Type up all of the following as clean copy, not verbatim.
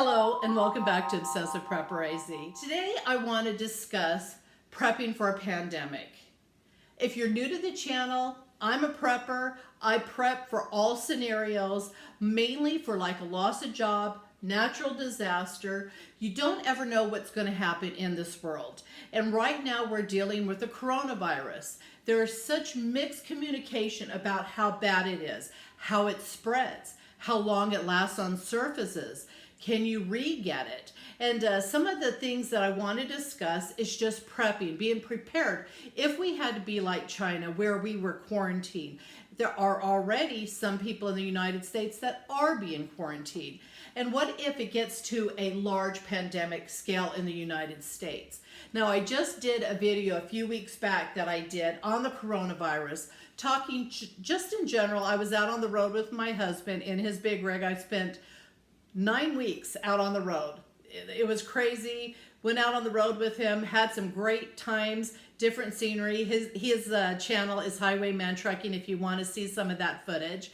Hello and welcome back to Obsessive Prepper AZ. Today I want to discuss prepping for a pandemic. If you're new to the channel, I'm a prepper. I prep for all scenarios, mainly for like a loss of job, natural disaster. You don't ever know what's going to happen in this world. And right now we're dealing with the coronavirus. There is such mixed communication about how bad it is, how it spreads, how long it lasts on surfaces. Can you re-get it? And some of the things that I want to discuss is just prepping, being prepared. If we had to be like China, where we were quarantined, there are already some people in the United States that are being quarantined. And what if it gets to a large pandemic scale in the United States? Now, I just did a video a few weeks back that I did on the coronavirus, talking just in general. I was out on the road with my husband in his big rig. I spent 9 weeks out on the road. It was crazy. Went out on the road with him, had some great times, different scenery. His channel is Highwayman Trucking if you want to see some of that footage.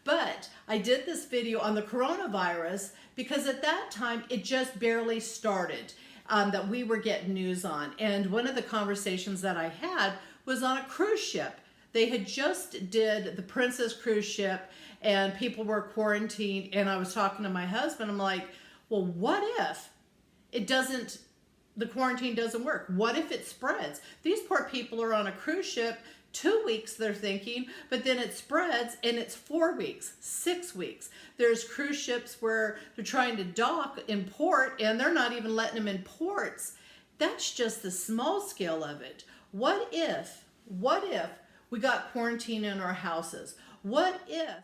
But I did this video on the coronavirus because at that time it just barely started that we were getting news on. And one of the conversations that I had was on a cruise ship. They had just did the Princess cruise ship and people were quarantined, and I was talking to my husband. I'm like, well, what if the quarantine doesn't work? What if it spreads? These poor people are on a cruise ship, 2 weeks they're thinking, but then it spreads and it's 4 weeks, 6 weeks. There's cruise ships where they're trying to dock in port and they're not even letting them in ports. That's just the small scale of it. What if we got quarantined in our houses? What if?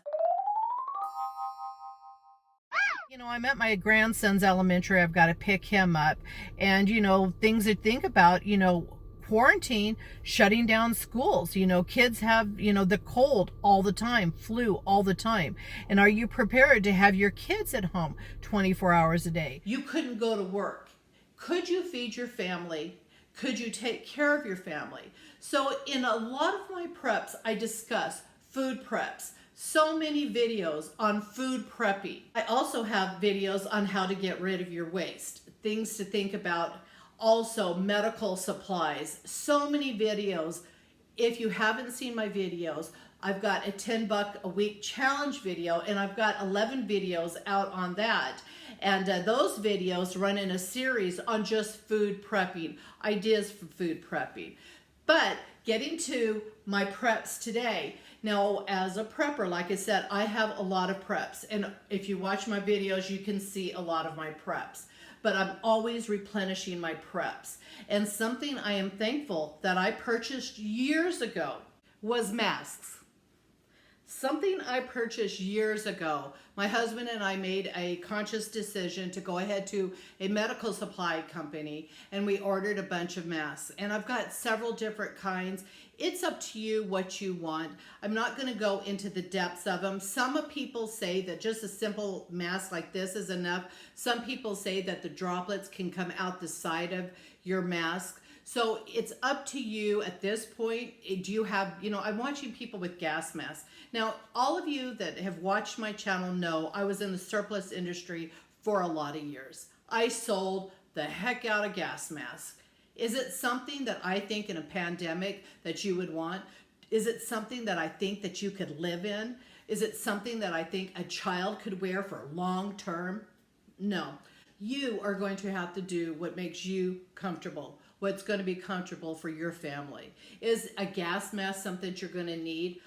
You know, I'm at my grandson's elementary. I've got to pick him up. And, you know, things to think about, you know, quarantine, shutting down schools. You know, kids have, you know, the cold all the time, flu all the time. And are you prepared to have your kids at home 24 hours a day? You couldn't go to work. Could you feed your family? Could you take care of your family? So in a lot of my preps, I discuss food preps. So many videos on food prepping. I also have videos on how to get rid of your waste, things to think about, also medical supplies. So many videos. If you haven't seen my videos, I've got a $10 a week challenge video, and I've got 11 videos out on that. And those videos run in a series on just food prepping, ideas for food prepping. But getting to my preps today. Now, as a prepper, like I said, I have a lot of preps. And if you watch my videos, you can see a lot of my preps. But I'm always replenishing my preps. And something I am thankful that I purchased years ago was masks. Something I purchased years ago. My husband and I made a conscious decision to go ahead to a medical supply company, and we ordered a bunch of masks. And I've got several different kinds. It's up to you what you want. I'm not going to go into the depths of them. Some people say that just a simple mask like this is enough. Some people say that the droplets can come out the side of your mask. So it's up to you at this point. Do you have, you know, I'm watching people with gas masks. Now, all of you that have watched my channel know I was in the surplus industry for a lot of years. I sold the heck out of gas masks. Is it something that I think in a pandemic that you would want? Is it something that I think that you could live in? Is it something that I think a child could wear for long term? No. You are going to have to do what makes you comfortable, what's going to be comfortable for your family. Is a gas mask something that you're going to need?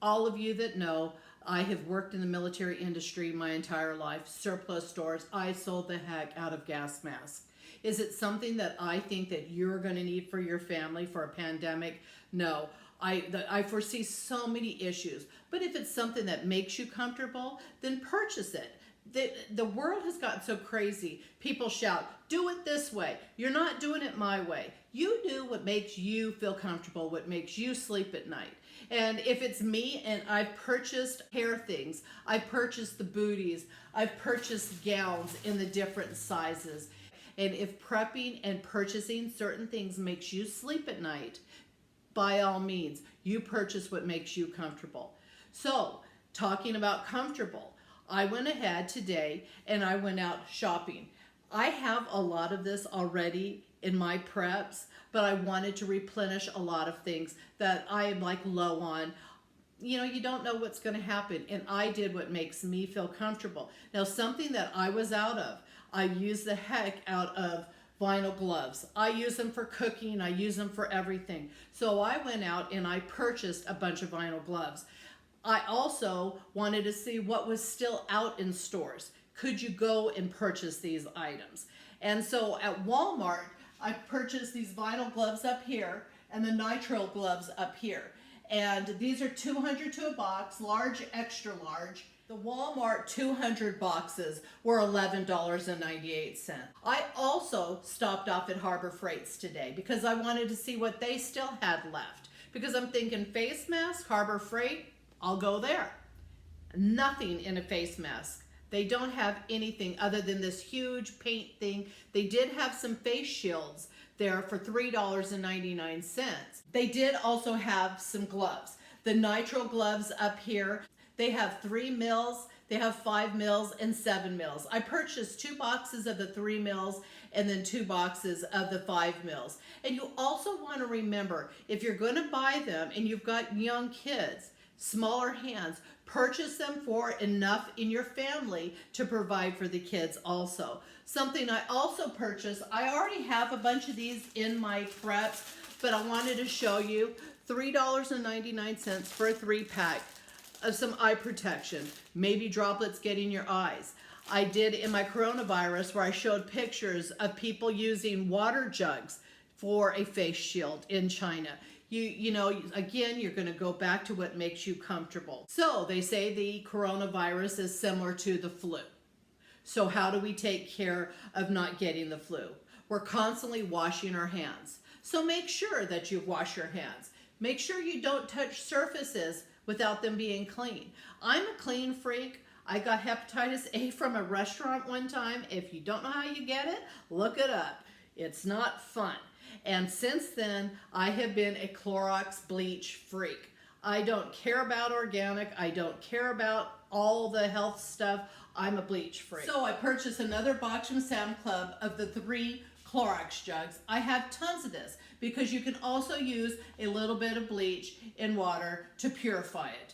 All of you that know, I have worked in the military industry my entire life, surplus stores. I sold the heck out of gas masks. Is it something that I think that you're going to need for your family for a pandemic? No. I foresee so many issues. But if it's something that makes you comfortable, then purchase it. The world has gotten so crazy. People shout, do it this way. You're not doing it my way. You do what makes you feel comfortable, what makes you sleep at night. And if it's me and I've purchased hair things, I've purchased the booties, I've purchased gowns in the different sizes. And if prepping and purchasing certain things makes you sleep at night, by all means, you purchase what makes you comfortable. So, talking about comfortable, I went ahead today and I went out shopping. I have a lot of this already in my preps, but I wanted to replenish a lot of things that I am like low on. You know, you don't know what's going to happen, and I did what makes me feel comfortable. Now, something that I was out of, I used the heck out of vinyl gloves. I use them for cooking, I use them for everything. So I went out and I purchased a bunch of vinyl gloves. I also wanted to see what was still out in stores. Could you go and purchase these items? And so at Walmart, I purchased these vinyl gloves up here and the nitrile gloves up here. And these are 200 to a box, large, extra large. The Walmart 200 boxes were $11.98. I also stopped off at Harbor Freights today because I wanted to see what they still had left. Because I'm thinking face mask, Harbor Freight, I'll go there. Nothing in a face mask. They don't have anything other than this huge paint thing. They did have some face shields there for $3.99. They did also have some gloves. The nitrile gloves up here, they have 3 mils, they have 5 mils, and 7 mils. I purchased 2 boxes of the 3 mils and then 2 boxes of the 5 mils. And you also want to remember, if you're going to buy them and you've got young kids, smaller hands, purchase them for enough in your family to provide for the kids also. Something I also purchased, I already have a bunch of these in my preps, but I wanted to show you $3.99 for a 3-pack of some eye protection, maybe droplets get in your eyes. I did in my coronavirus where I showed pictures of people using water jugs for a face shield in China. You know, again, you're going to go back to what makes you comfortable. So they say the coronavirus is similar to the flu. So how do we take care of not getting the flu? We're constantly washing our hands. So make sure that you wash your hands. Make sure you don't touch surfaces without them being clean. I'm a clean freak. I got hepatitis A from a restaurant one time. If you don't know how you get it, look it up. It's not fun. And since then, I have been a Clorox bleach freak. I don't care about organic. I don't care about all the health stuff. I'm a bleach freak. So I purchased another box from Sam's Club of the 3 Clorox jugs. I have tons of this because you can also use a little bit of bleach in water to purify it.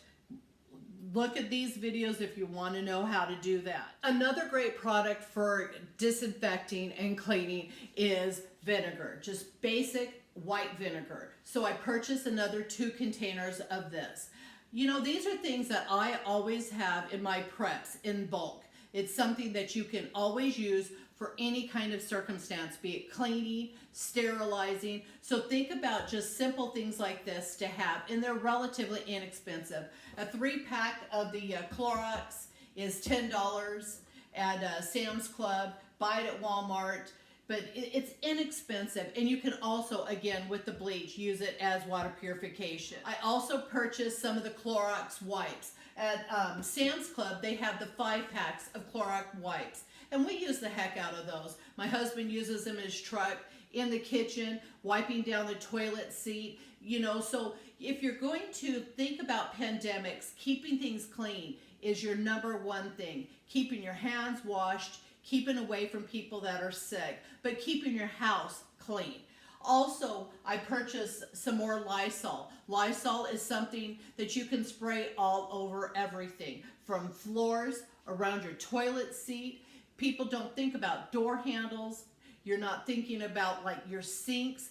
Look at these videos if you want to know how to do that. Another great product for disinfecting and cleaning is vinegar, just basic white vinegar. So I purchased another 2 containers of this. You know, these are things that I always have in my preps in bulk. It's something that you can always use for any kind of circumstance, be it cleaning, sterilizing. So think about just simple things like this to have, and they're relatively inexpensive. A 3-pack of the Clorox is $10 at Sam's Club. Buy it at Walmart. But it's inexpensive, and you can also, again, with the bleach, use it as water purification. I also purchased some of the Clorox wipes. At Sam's Club, they have the 5-packs of Clorox wipes, and we use the heck out of those. My husband uses them in his truck, in the kitchen, wiping down the toilet seat. You know, so if you're going to think about pandemics, keeping things clean is your #1 thing. Keeping your hands washed, keeping away from people that are sick, but keeping your house clean. Also, I purchased some more Lysol. Lysol is something that you can spray all over everything, from floors, around your toilet seat. People don't think about door handles. You're not thinking about like your sinks.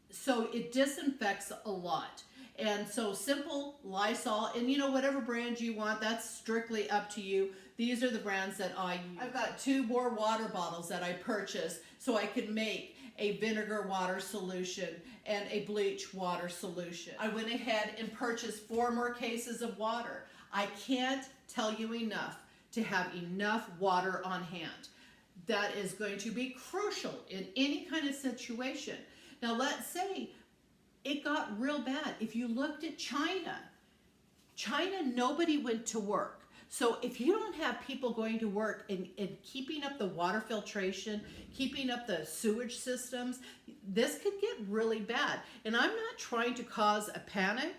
So it disinfects a lot. And so simple Lysol, and you know, whatever brand you want, that's strictly up to you. These are the brands that I use. I've got 2 more water bottles that I purchased so I could make a vinegar water solution and a bleach water solution. I went ahead and purchased 4 more cases of water. I can't tell you enough to have enough water on hand. That is going to be crucial in any kind of situation. Now let's say it got real bad. If you looked at China, nobody went to work. So if you don't have people going to work and keeping up the water filtration, keeping up the sewage systems, this could get really bad. And I'm not trying to cause a panic.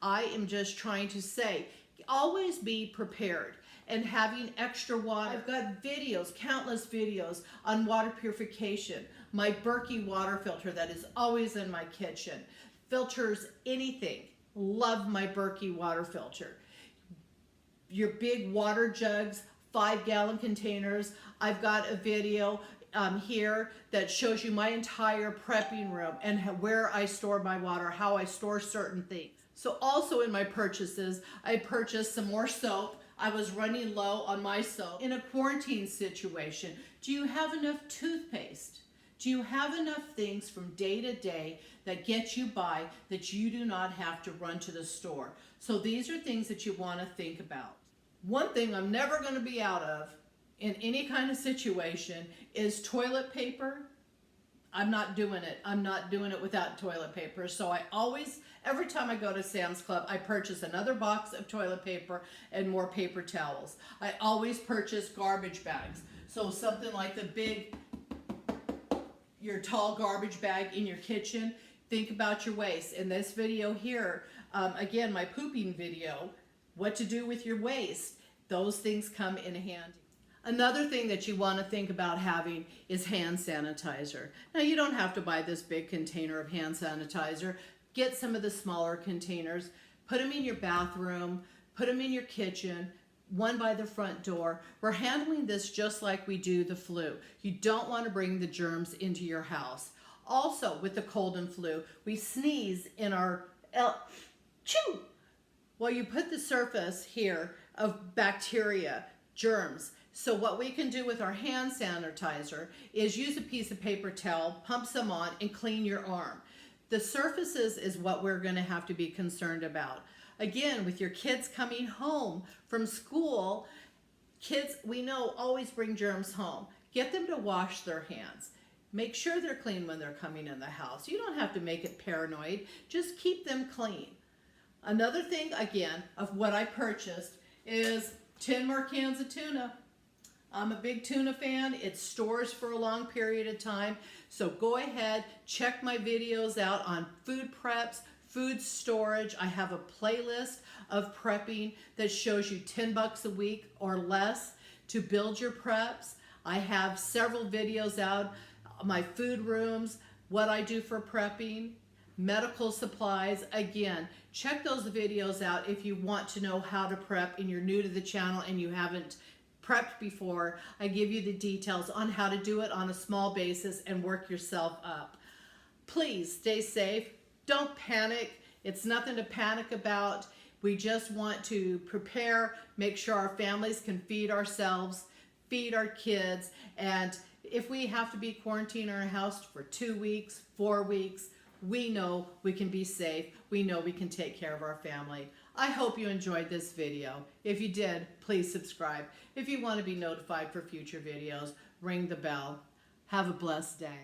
I am just trying to say, always be prepared. and having extra water. I've got videos, countless videos on water purification. My Berkey water filter that is always in my kitchen. Filters anything. Love my Berkey water filter. Your big water jugs, 5-gallon containers. I've got a video here that shows you my entire prepping room and where I store my water, how I store certain things. So also in my purchases, I purchased some more soap. I was running low on my soap. In a quarantine situation, do you have enough toothpaste? Do you have enough things from day to day that get you by, that you do not have to run to the store? So these are things that you want to think about. One thing I'm never going to be out of in any kind of situation is toilet paper. I'm not doing it. I'm not doing it without toilet paper. So I always, every time I go to Sam's Club, I purchase another box of toilet paper and more paper towels. I always purchase garbage bags. So something like the big, your tall garbage bag in your kitchen. Think about your waste. In this video here, again, my pooping video, what to do with your waste. Those things come in handy. Another thing that you want to think about having is hand sanitizer. Now, you don't have to buy this big container of hand sanitizer. Get some of the smaller containers, put them in your bathroom, put them in your kitchen, one by the front door. We're handling this just like we do the flu. You don't want to bring the germs into your house. Also, with the cold and flu, we sneeze in our chew. Well, you put the surface here of bacteria, germs. So what we can do with our hand sanitizer is use a piece of paper towel, pump some on, and clean your arm. The surfaces is what we're going to have to be concerned about. Again, with your kids coming home from school, kids, we know, always bring germs home. Get them to wash their hands. Make sure they're clean when they're coming in the house. You don't have to make it paranoid. Just keep them clean. Another thing, again, of what I purchased is 10 more cans of tuna. I'm a big tuna fan. It stores for a long period of time. So go ahead, check my videos out on food preps, food storage. I have a playlist of prepping that shows you $10 a week or less to build your preps. I have several videos out, my food rooms, what I do for prepping, medical supplies. Again, check those videos out if you want to know how to prep and you're new to the channel and you haven't prepped before. I give you the details on how to do it on a small basis and work yourself up. Please stay safe. Don't panic. It's nothing to panic about. We just want to prepare, make sure our families can feed ourselves, feed our kids, and if we have to be quarantined in our house for 2 weeks, 4 weeks, we know we can be safe. We know we can take care of our family. I hope you enjoyed this video. If you did, please subscribe. If you want to be notified for future videos, ring the bell. Have a blessed day.